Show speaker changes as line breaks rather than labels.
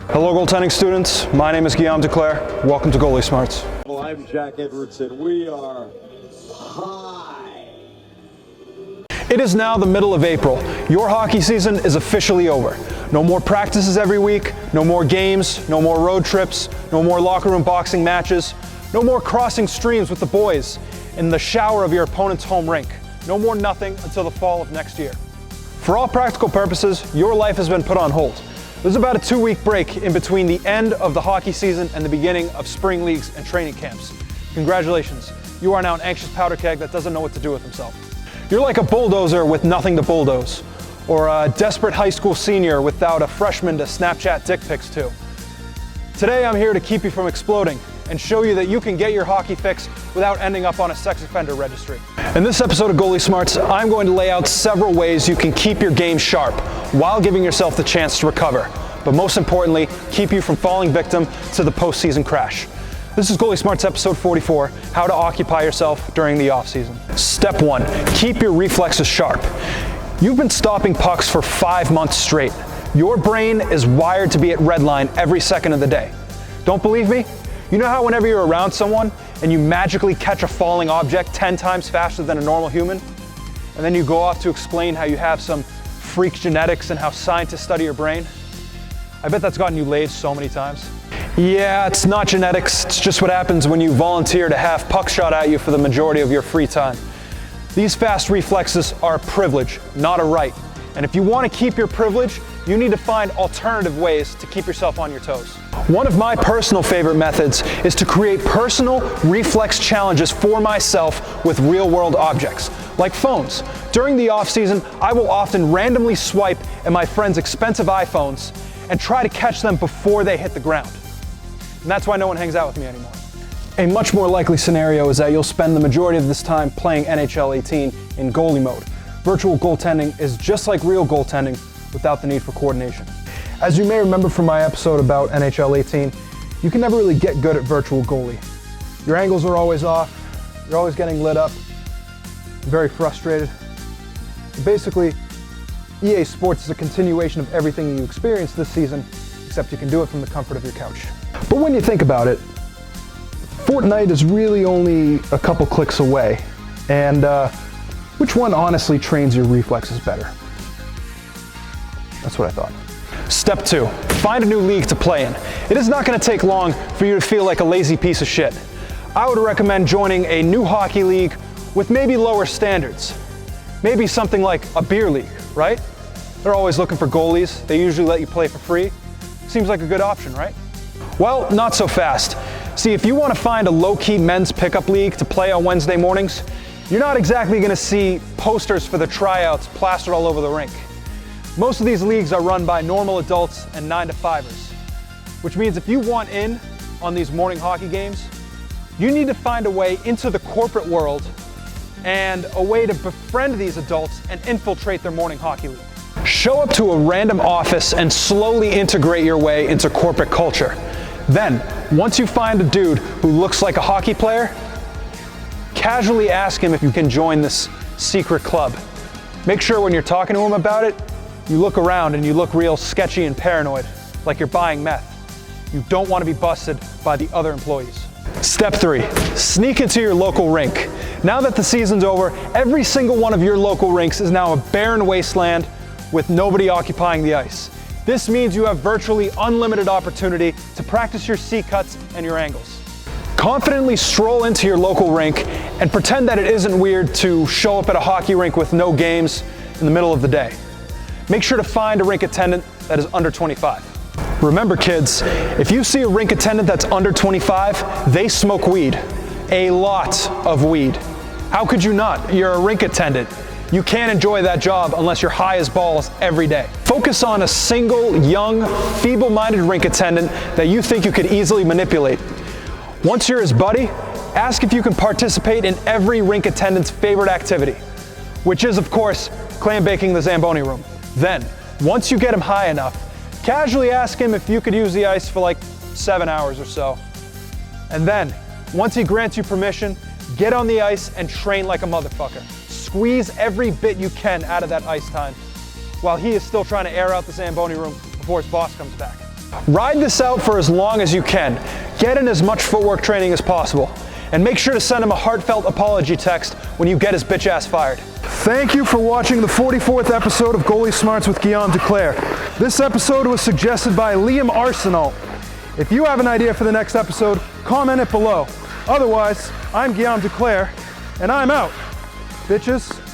Hello goaltending students, my name is Guillaume Duclair. Welcome to Goalie Smarts.
Well, I'm Jack Edwardson. We are high.
It is now the middle of April. Your hockey season is officially over. No more practices every week, no more games, no more road trips, no more locker room boxing matches, no more crossing streams with the boys in the shower of your opponent's home rink. No more nothing until the fall of next year. For all practical purposes, your life has been put on hold. There's about a 2-week break in between the end of the hockey season and the beginning of spring leagues and training camps. Congratulations, you are now an anxious powder keg that doesn't know what to do with himself. You're like a bulldozer with nothing to bulldoze, or a desperate high school senior without a freshman to Snapchat dick pics to. Today I'm here to keep you from exploding and show you that you can get your hockey fix without ending up on a sex offender registry. In this episode of Goalie Smarts, I'm going to lay out several ways you can keep your game sharp while giving yourself the chance to recover, but most importantly, keep you from falling victim to the postseason crash. This is Goalie Smarts episode 44, how to occupy yourself during the offseason. Step 1, keep your reflexes sharp. You've been stopping pucks for 5 months straight. Your brain is wired to be at red line every second of the day. Don't believe me? You know how whenever you're around someone and you magically catch a falling object 10 times faster than a normal human, and then you go off to explain how you have some freak genetics and how scientists study your brain? I bet that's gotten you laid so many times. Yeah, it's not genetics, it's just what happens when you volunteer to have pucks shot at you for the majority of your free time. These fast reflexes are a privilege, not a right. And if you want to keep your privilege, you need to find alternative ways to keep yourself on your toes. One of my personal favorite methods is to create personal reflex challenges for myself with real-world objects, like phones. During the off-season, I will often randomly swipe at my friends' expensive iPhones and try to catch them before they hit the ground. And that's why no one hangs out with me anymore. A much more likely scenario is that you'll spend the majority of this time playing NHL 18 in goalie mode. Virtual goaltending is just like real goaltending without the need for coordination. As you may remember from my episode about NHL 18, you can never really get good at virtual goalie. Your angles are always off, you're always getting lit up, very frustrated. Basically, EA Sports is a continuation of everything you experienced this season, except you can do it from the comfort of your couch. But when you think about it, Fortnite is really only a couple clicks away, and which one honestly trains your reflexes better? That's what I thought. Step 2, find a new league to play in. It is not going to take long for you to feel like a lazy piece of shit. I would recommend joining a new hockey league with maybe lower standards. Maybe something like a beer league, right? They're always looking for goalies. They usually let you play for free. Seems like a good option, right? Well, not so fast. See, if you want to find a low-key men's pickup league to play on Wednesday mornings, you're not exactly going to see posters for the tryouts plastered all over the rink. Most of these leagues are run by normal adults and 9-to-5ers, which means if you want in on these morning hockey games, you need to find a way into the corporate world and a way to befriend these adults and infiltrate their morning hockey league. Show up to a random office and slowly integrate your way into corporate culture. Then, once you find a dude who looks like a hockey player, casually ask him if you can join this secret club. Make sure when you're talking to him about it, you look around and you look real sketchy and paranoid, like you're buying meth. You don't want to be busted by the other employees. Step 3, sneak into your local rink. Now that the season's over, every single one of your local rinks is now a barren wasteland with nobody occupying the ice. This means you have virtually unlimited opportunity to practice your C-cuts and your angles. Confidently stroll into your local rink and pretend that it isn't weird to show up at a hockey rink with no games in the middle of the day. Make sure to find a rink attendant that is under 25. Remember kids, if you see a rink attendant that's under 25, they smoke weed. A lot of weed. How could you not? You're a rink attendant. You can't enjoy that job unless you're high as balls every day. Focus on a single, young, feeble-minded rink attendant that you think you could easily manipulate. Once you're his buddy, ask if you can participate in every rink attendant's favorite activity, which is, of course, clam baking the Zamboni room. Then, once you get him high enough, casually ask him if you could use the ice for like 7 hours or so. And then, once he grants you permission, get on the ice and train like a motherfucker. Squeeze every bit you can out of that ice time while he is still trying to air out the Zamboni room before his boss comes back. Ride this out for as long as you can. Get in as much footwork training as possible. And make sure to send him a heartfelt apology text when you get his bitch ass fired. Thank you for watching the 44th episode of Goalie Smarts with Guillaume Duclair. This episode was suggested by Liam Arsenal. If you have an idea for the next episode, comment it below. Otherwise, I'm Guillaume Duclair, and I'm out. Bitches.